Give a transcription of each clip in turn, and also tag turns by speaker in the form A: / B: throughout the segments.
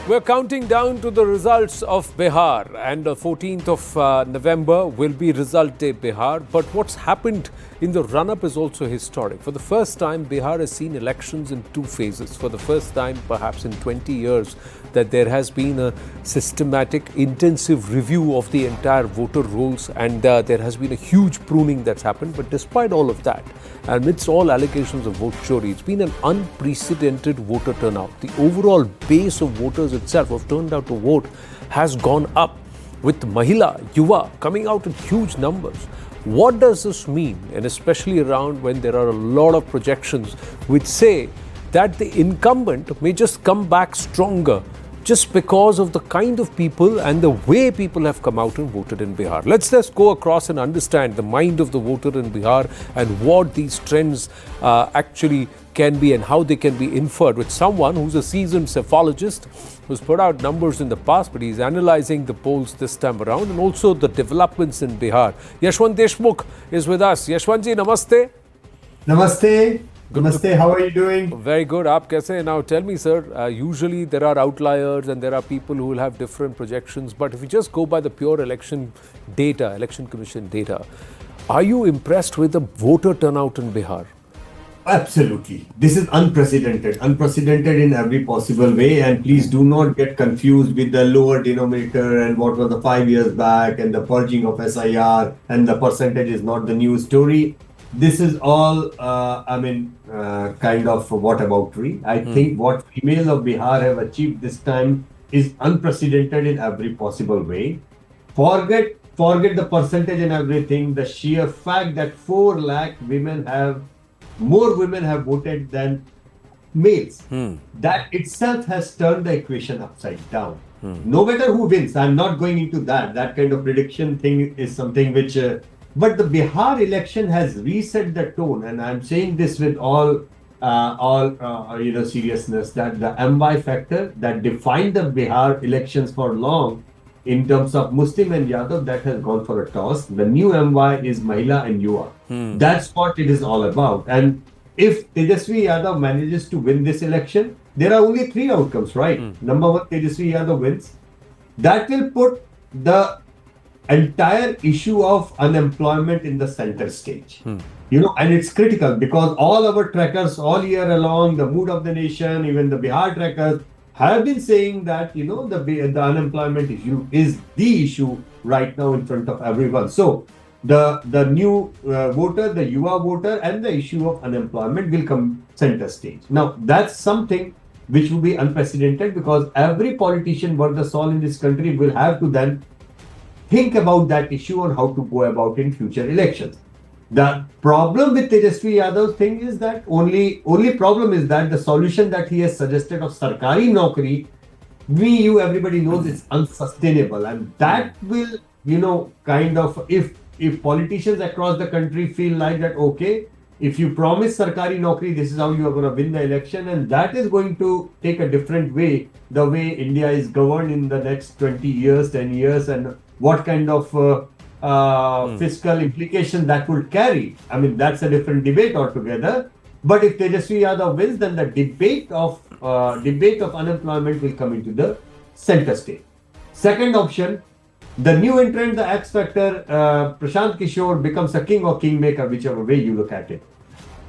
A: We're counting down to the results of Bihar, and the 14th of November will be Result Day Bihar. But what's happened in the run-up is also historic. For the first time, Bihar has seen elections in two phases. For the first time, perhaps in 20 years, that there has been a systematic, intensive review of the entire voter rolls, and there has been a huge pruning that's happened. But despite all of that, amidst all allegations of vote chori, it's been an unprecedented voter turnout. The overall base of voters itself who have turned out to vote has gone up, with Mahila-Yuva coming out in huge numbers. What does this mean? And especially around when there are a lot of projections which say that the incumbent may just come back stronger just because of the kind of people and the way people have come out and voted in Bihar. Let's just go across and understand the mind of the voter in Bihar and what these trends actually can be and how they can be inferred with someone who's a seasoned psephologist who's put out numbers in the past, but he's analyzing the polls this time around and also the developments in Bihar. Yashwant Deshmukh is with us. Yashwant ji, namaste.
B: Namaste. Namaste, how are you doing?
A: Very good. Aap kaise hain? Now tell me, sir, usually there are outliers and there are people who will have different projections, but if you just go by the pure election data, election commission data, are you impressed with the voter turnout in Bihar?
B: Absolutely. This is unprecedented in every possible way. And please do not get confused with the lower denominator and what was the 5 years back and the purging of SIR and the percentage is not the new story. This is all, kind of whataboutery. I think what females of Bihar have achieved this time is unprecedented in every possible way. Forget the percentage and everything. The sheer fact that 4 lakh more women have voted than males. That itself has turned the equation upside down. No matter who wins, I'm not going into that. That kind of prediction thing is something which... but the Bihar election has reset the tone, and I'm saying this with all seriousness, that the MY factor that defined the Bihar elections for long in terms of Muslim and Yadav, that has gone for a toss. The new MY is Mahila and Yuva. That's what it is all about. And if Tejasvi Yadav manages to win this election, there are only 3 outcomes, right? Number 1, Tejasvi Yadav wins. That will put the entire issue of unemployment in the center stage. And it's critical because all our trackers all year along, the mood of the nation, even the Bihar trackers, have been saying that, the unemployment issue is the issue right now in front of everyone. So the new voter, the Yuva voter, and the issue of unemployment will come center stage. Now, that's something which will be unprecedented because every politician worth the salt in this country will have to then think about that issue and how to go about in future elections. The problem with Tejasvi Yadav's thing is that only problem is that the solution that he has suggested of Sarkari Naukri, everybody knows it's unsustainable, and that will, if politicians across the country feel like that, okay, if you promise Sarkari Naukri, this is how you are going to win the election, and that is going to take a different way, the way India is governed in the next 20 years, 10 years, and what kind of fiscal implication that would carry. I mean, that's a different debate altogether. But if Tejasvi Yadav wins, then the debate of unemployment will come into the center stage. Second option, the new entrant, the X Factor, Prashant Kishore becomes a king or kingmaker, whichever way you look at it.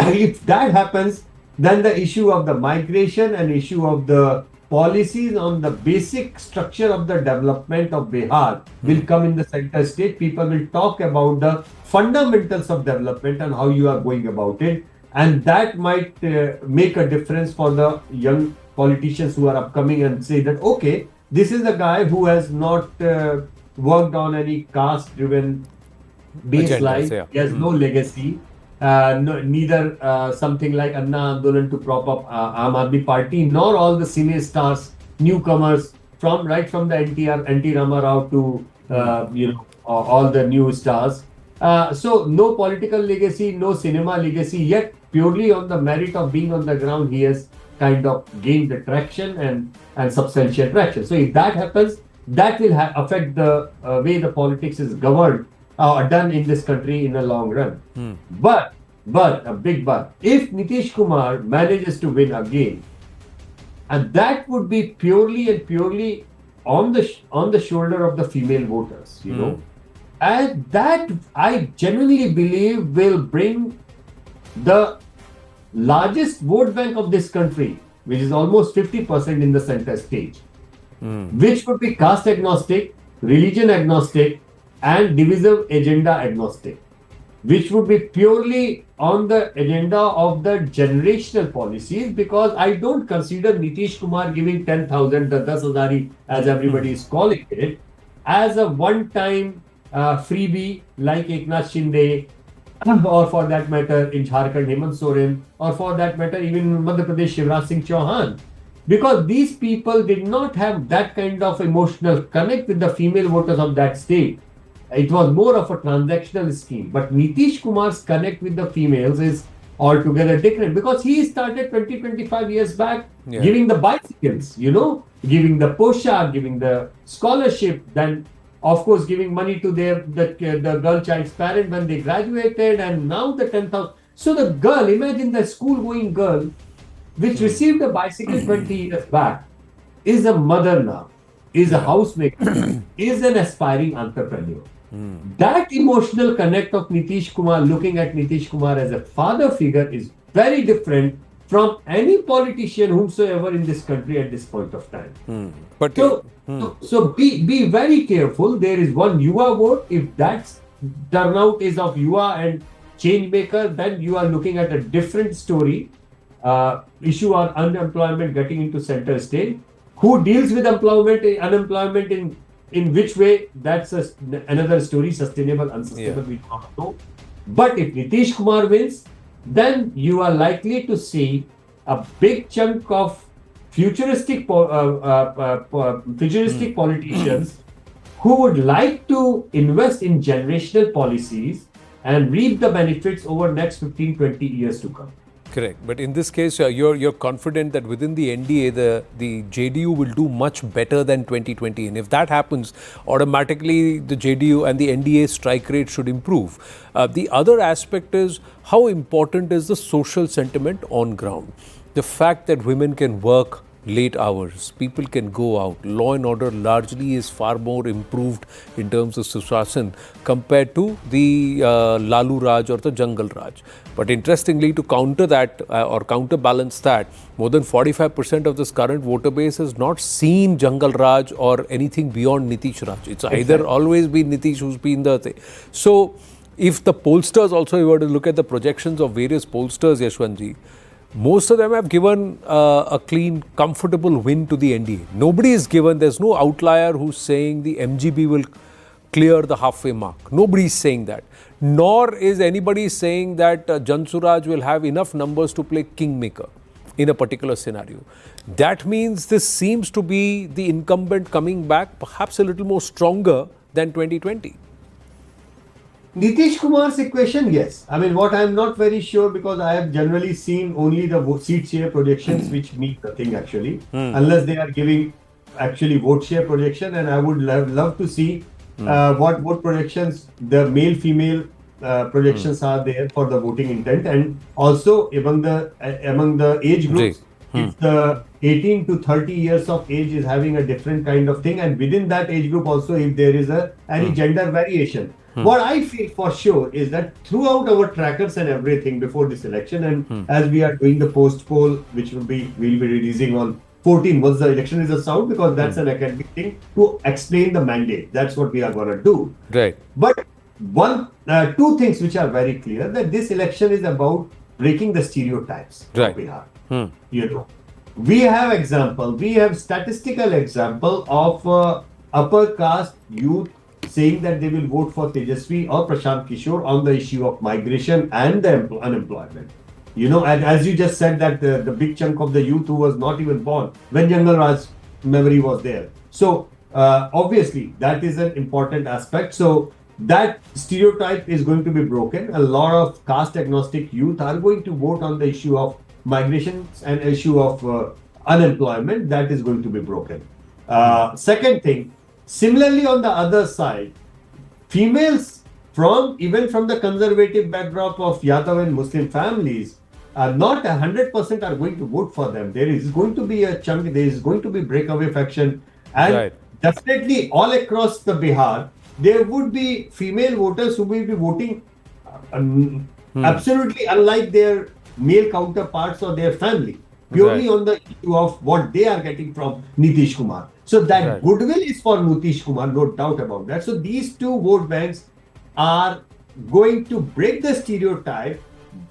B: If that happens, then the issue of the migration and issue of the policies on the basic structure of the development of Bihar will come in the center stage. People will talk about the fundamentals of development and how you are going about it. And that might make a difference for the young politicians who are upcoming and say that, okay, this is a guy who has not worked on any caste-driven baseline. Yeah. He has no legacy. Neither something like Anna Andolan to prop up Aam Aadmi Party, nor all the cine stars, newcomers from the NTR, NT Rama Rao to all the new stars. So no political legacy, no cinema legacy, yet purely on the merit of being on the ground, he has kind of gained the traction and substantial traction. So if that happens, that will affect the way the politics is governed done in this country in the long run. But a big but, if Nitish Kumar manages to win again, and that would be purely and purely on the shoulder of the female voters, you know, and that I genuinely believe will bring the largest vote bank of this country, which is almost 50% in the center stage, which would be caste agnostic, religion agnostic, and divisive agenda agnostic, which would be purely on the agenda of the generational policies, because I don't consider Nitish Kumar giving 10,000, the 10,000 as everybody is calling it, as a one-time freebie like Eknath Shinde, or for that matter in Jharkhand Hemant Soren, or for that matter even in Madhya Pradesh Shivraj Singh Chauhan. Because these people did not have that kind of emotional connect with the female voters of that state. It was more of a transactional scheme. But Nitish Kumar's connect with the females is altogether different, because he started 20, 25 years back giving the bicycles, you know, giving the poshak, giving the scholarship, then of course giving money to the girl child's parent when they graduated, and now the 10,000. So the girl, imagine the school going girl, which received a bicycle 20 years back, is a mother now, is a housemaker, is an aspiring entrepreneur. That emotional connect of Nitish Kumar, looking at Nitish Kumar as a father figure, is very different from any politician whomsoever in this country at this point of time.
A: But
B: so be very careful. There is one Yuva vote. If that turnout is of Yuva and change maker, then you are looking at a different story. Issue on unemployment getting into center stage. Who deals with unemployment in which way? That's another story. Sustainable, unsustainable, we don't know. But if Nitish Kumar wins, then you are likely to see a big chunk of futuristic politicians who would like to invest in generational policies and reap the benefits over next 15, 20 years to come.
A: correct. But in this case, you're confident that within the NDA, the JDU will do much better than 2020. And if that happens, automatically the JDU and the NDA strike rate should improve. The other aspect is how important is the social sentiment on ground. The fact that women can work late hours, people can go out, law and order largely is far more improved in terms of Sushasana compared to the Lalu Raj or the Jungle Raj. But interestingly, to counter that or counterbalance that, more than 45% of this current voter base has not seen Jungle Raj or anything beyond Nitish Raj. It's either always been Nitish who's been the thing. So if the pollsters also, you were to look at the projections of various pollsters, Yashwantji, most of them have given a clean, comfortable win to the NDA. Nobody is given, there's no outlier who's saying the MGB will clear the halfway mark. Nobody is saying that. Nor is anybody saying that Jansuraj will have enough numbers to play kingmaker in a particular scenario. That means this seems to be the incumbent coming back perhaps a little more stronger than 2020.
B: Nitish Kumar's equation, yes. I mean, what I'm not very sure, because I have generally seen only the seat share projections which mean nothing actually, unless they are giving actually vote share projection. And I would love to see what vote projections, the male-female projections are there for the voting intent, and also among the age groups. If the 18 to 30 years of age is having a different kind of thing, and within that age group also, if there is any gender variation. What I feel for sure is that throughout our trackers and everything before this election, and as we are doing the post poll, which we'll be releasing on 14 once the election is out, because that's an academic thing to explain the mandate. That's what we are going to do.
A: Right.
B: But two things which are very clear, that this election is about breaking the stereotypes of Bihar. You know, we have statistical example of upper caste youth saying that they will vote for Tejasvi or Prashant Kishore on the issue of migration and the unemployment. You know, and as you just said that the big chunk of the youth who was not even born when Jungle Raj memory was there. So obviously that is an important aspect. So that stereotype is going to be broken. A lot of caste agnostic youth are going to vote on the issue of migration and issue of unemployment. That is going to be broken. Second thing, similarly, on the other side, females even from the conservative backdrop of Yadav and Muslim families not 100% are going to vote for them. There is going to be a chunk, there is going to be breakaway faction, and definitely all across the Bihar, there would be female voters who will be voting absolutely unlike their male counterparts or their family, purely on the issue of what they are getting from Nitish Kumar. So that goodwill is for Nitish Kumar, no doubt about that. So these two vote banks are going to break the stereotype,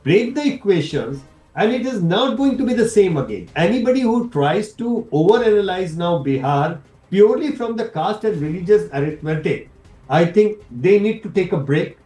B: break the equations, and it is not going to be the same again. Anybody who tries to overanalyze now Bihar purely from the caste and religious arithmetic, I think they need to take a break.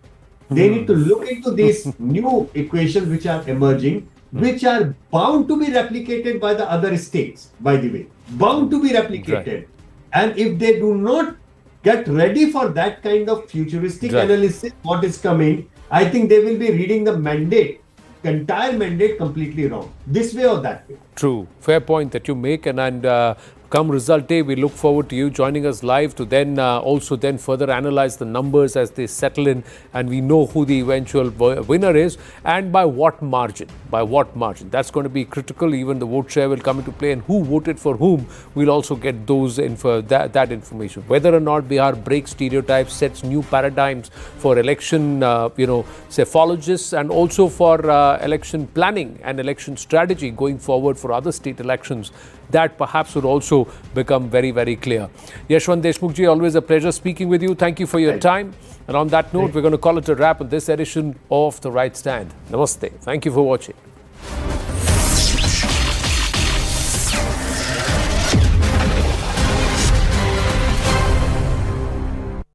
B: They need to look into these new equations which are emerging, which are bound to be replicated by the other states, by the way. Bound to be replicated. And if they do not get ready for that kind of futuristic analysis, what is coming, I think they will be reading the mandate, entire mandate completely wrong, this way or that way.
A: True. Fair point that you make. And come result day, we look forward to you joining us live to then also then further analyze the numbers as they settle in, and we know who the eventual winner is and by what margin. By what margin? That's going to be critical. Even the vote share will come into play, and who voted for whom, we'll also get those that information. Whether or not Bihar breaks stereotypes, sets new paradigms for election, psephologists, and also for election planning and election strategy going forward for other state elections, that perhaps would also become very, very clear. Yashwant Deshmukh ji, always a pleasure speaking with you. Thank you for your time. And on that note, we're going to call it a wrap on this edition of The Right Stand. Namaste. Thank you for watching.